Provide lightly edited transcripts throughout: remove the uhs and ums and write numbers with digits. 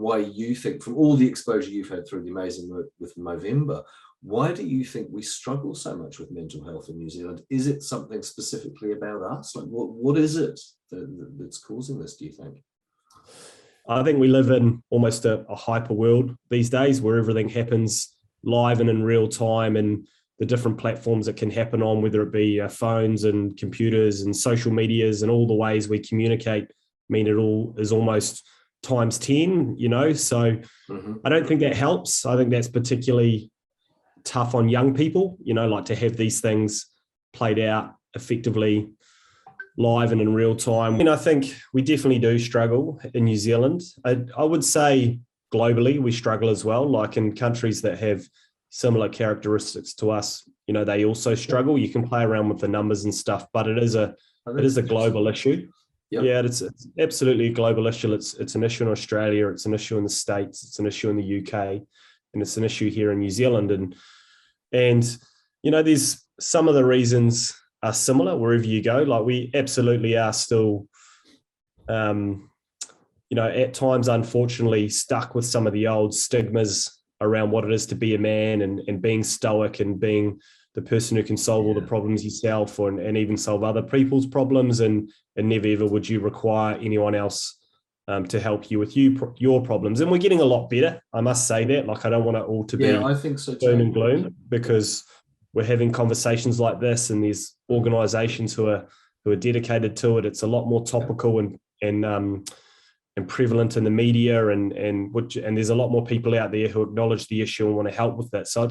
why you think, from all the exposure you've had through the amazing work with Movember, why do you think we struggle so much with mental health in New Zealand? Is it something specifically about us? Like, what is it that's causing this, do you think? I think we live in almost a hyper world these days where everything happens live and in real time, and the different platforms that can happen on, whether it be phones and computers and social medias and all the ways we communicate, mean it all is almost times 10, So I don't think that helps. I think that's particularly tough on young people, like to have these things played out effectively live and in real time. I think we definitely do struggle in New Zealand. I would say globally we struggle as well, like in countries that have similar characteristics to us, they also struggle. You can play around with the numbers and stuff, but it is a global issue. Yep. Yeah, it's absolutely a global issue. It's an issue in Australia, it's an issue in the States, it's an issue in the UK, and it's an issue here in New Zealand. And there's some of the reasons are similar wherever you go. Like we absolutely are still, at times, unfortunately, stuck with some of the old stigmas around what it is to be a man and being stoic and being the person who can solve all the problems yourself and even solve other people's problems. And never ever would you require anyone else to help you with your problems. And we're getting a lot better, I must say that. Like I don't want it all to be I think so too. Doom and gloom, because we're having conversations like this, and there's organisations who are dedicated to it. It's a lot more topical and prevalent in the media, and there's a lot more people out there who acknowledge the issue and want to help with that. So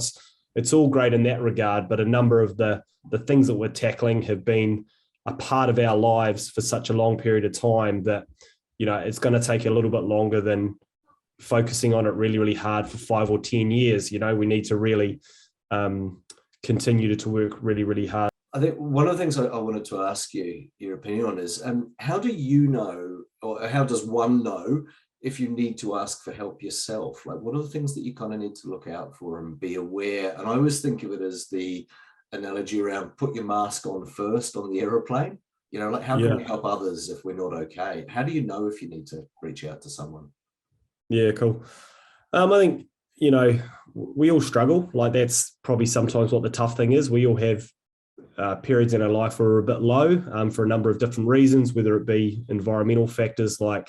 it's all great in that regard. But a number of the things that we're tackling have been a part of our lives for such a long period of time that it's going to take a little bit longer than focusing on it really, really hard for 5 or 10 years. We need to really continue to work really, really hard. I think one of the things I wanted to ask you your opinion on is how do you know, or how does one know if you need to ask for help yourself? Like, what are the things that you kind of need to look out for and be aware? And I always think of it as the analogy around put your mask on first on the aeroplane. Like how can we help others if we're not okay? How do you know if you need to reach out to someone? Yeah, cool. I think, we all struggle. Like that's probably sometimes what the tough thing is. We all have periods in our life where we're a bit low for a number of different reasons, whether it be environmental factors like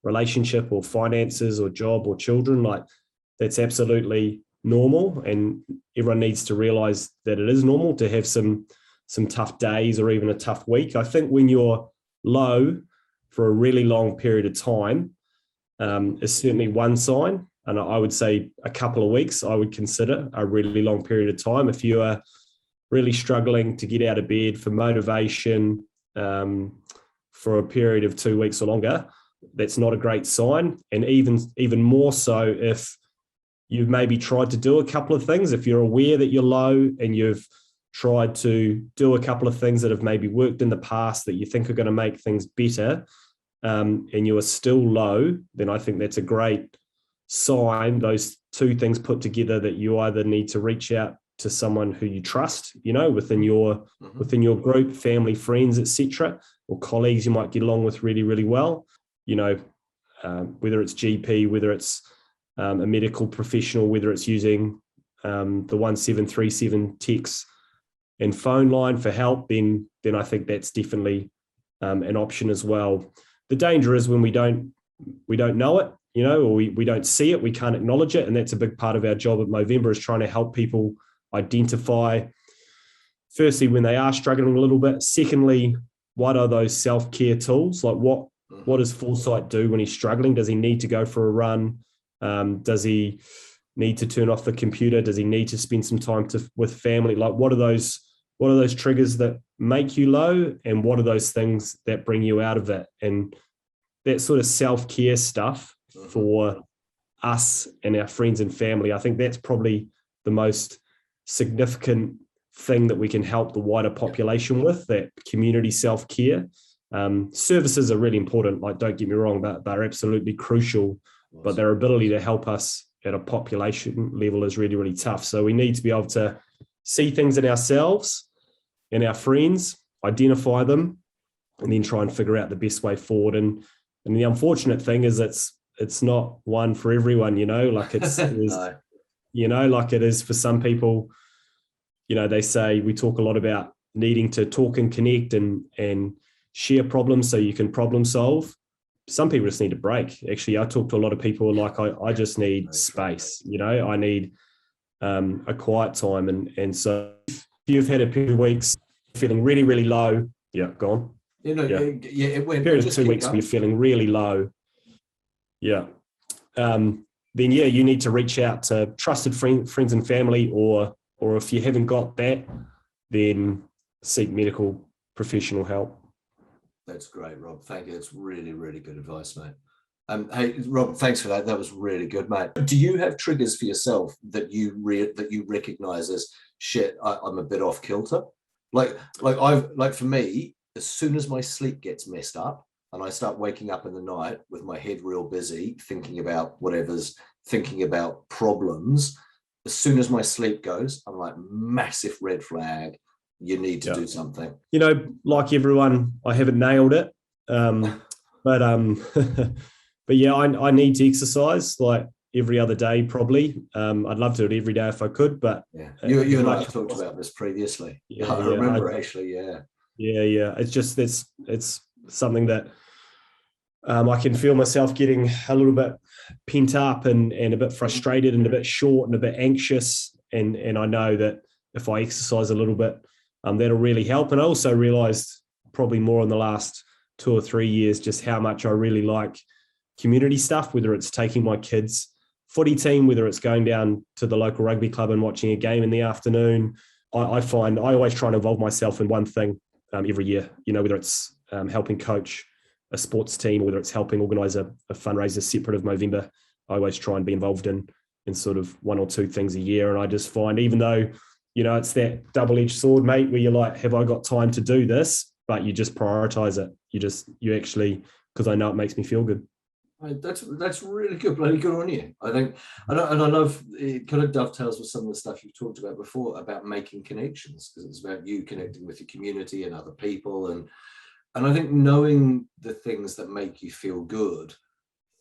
relationship or finances or job or children. Like that's absolutely normal, and everyone needs to realize that it is normal to have some tough days or even a tough week. I think when you're low for a really long period of time is certainly one sign. And I would say a couple of weeks I would consider a really long period of time. If you are really struggling to get out of bed for motivation for a period of 2 weeks or longer, that's not a great sign. And even more so if you've maybe tried to do a couple of things, if you're aware that you're low and you've tried to do a couple of things that have maybe worked in the past that you think are going to make things better, and you are still low, then I think that's a great sign, those two things put together, that you either need to reach out to someone who you trust, within your group, family, friends, etc., or colleagues you might get along with really, really well, whether it's GP, whether it's a medical professional, whether it's using the 1737 text and phone line for help, then I think that's definitely an option as well. The danger is when we don't know it, or we don't see it, we can't acknowledge it. And that's a big part of our job at Movember, is trying to help people identify, firstly, when they are struggling a little bit. Secondly, what are those self-care tools? Like what does Foresight do when he's struggling? Does he need to go for a run? Does he need to turn off the computer? Does he need to spend some time with family? Like what are those triggers that make you low, and what are those things that bring you out of it? And that sort of self-care stuff for us and our friends and family, I think that's probably the most significant thing that we can help the wider population with, that community self-care. Services are really important, like don't get me wrong, they're absolutely crucial, but their ability to help us at a population level is really, really tough. So we need to be able to see things in ourselves and our friends, identify them, and then try and figure out the best way forward. And the unfortunate thing is it's it's not one for everyone, like No. like it is for some people. They say we talk a lot about needing to talk and connect and share problems so you can problem solve. Some people just need a break. Actually, I talk to a lot of people like I just need space. I need a quiet time, and so if you've had a few weeks feeling really, really low, gone. It went. Period of 2 weeks where you're feeling really low, then you need to reach out to trusted friends and family, or if you haven't got that, then seek medical professional help. That's great, Rob. Thank you. That's really, really good advice, mate. Hey, Rob, thanks for that. That was really good, mate. Do you have triggers for yourself that you recognize as shit? I'm a bit off kilter. Like for me, as soon as my sleep gets messed up and I start waking up in the night with my head real busy, thinking about thinking about problems, as soon as my sleep goes, I'm like, massive red flag. You need to do something. Like everyone, I haven't nailed it. But I need to exercise like every other day, probably. I'd love to do it every day if I could, but you and I have talked about this previously. I remember actually. It's something that I can feel myself getting a little bit pent up and a bit frustrated and a bit short and a bit anxious, and I know that if I exercise a little bit, that'll really help. And I also realized probably more in the last 2 or 3 years just how much I really like community stuff, whether it's taking my kids' footy team, whether it's going down to the local rugby club and watching a game in the afternoon. I find I always try and involve myself in one thing every year, whether it's helping coach a sports team, or whether it's helping organise a fundraiser separate of Movember. I always try and be involved in sort of 1 or 2 things a year. And I just find, even though, it's that double-edged sword, mate, where you're like, have I got time to do this? But you just prioritize it. You actually, because I know it makes me feel good. That's really good. Bloody good on you. I think, and I love it. Kind of dovetails with some of the stuff you've talked about before about making connections, because it's about you connecting with your community and other people, and I think knowing the things that make you feel good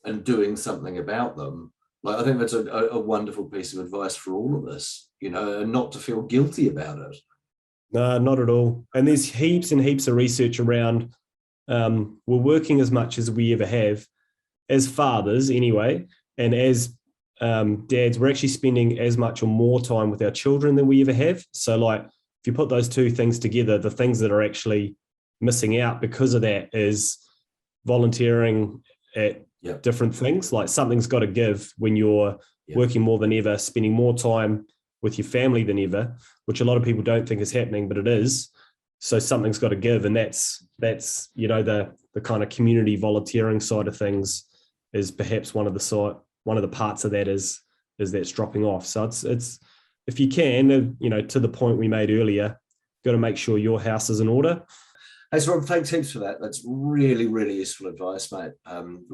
and doing something about them. Like, I think that's a wonderful piece of advice for all of us, and not to feel guilty about it. No, not at all. And there's heaps and heaps of research around. We're working as much as we ever have, as fathers anyway, and as dads, we're actually spending as much or more time with our children than we ever have. So, like, if you put those two things together, the things that are actually missing out because of that is volunteering at different things. Like, something's got to give when you're working more than ever, spending more time with your family than ever, which a lot of people don't think is happening, but it is. So something's got to give, and that's the kind of community volunteering side of things is perhaps one of the parts of that is that's dropping off. So it's if you can, to the point we made earlier, got to make sure your house is in order. Hey, so Rob, thanks for that. That's really, really useful advice, mate. Really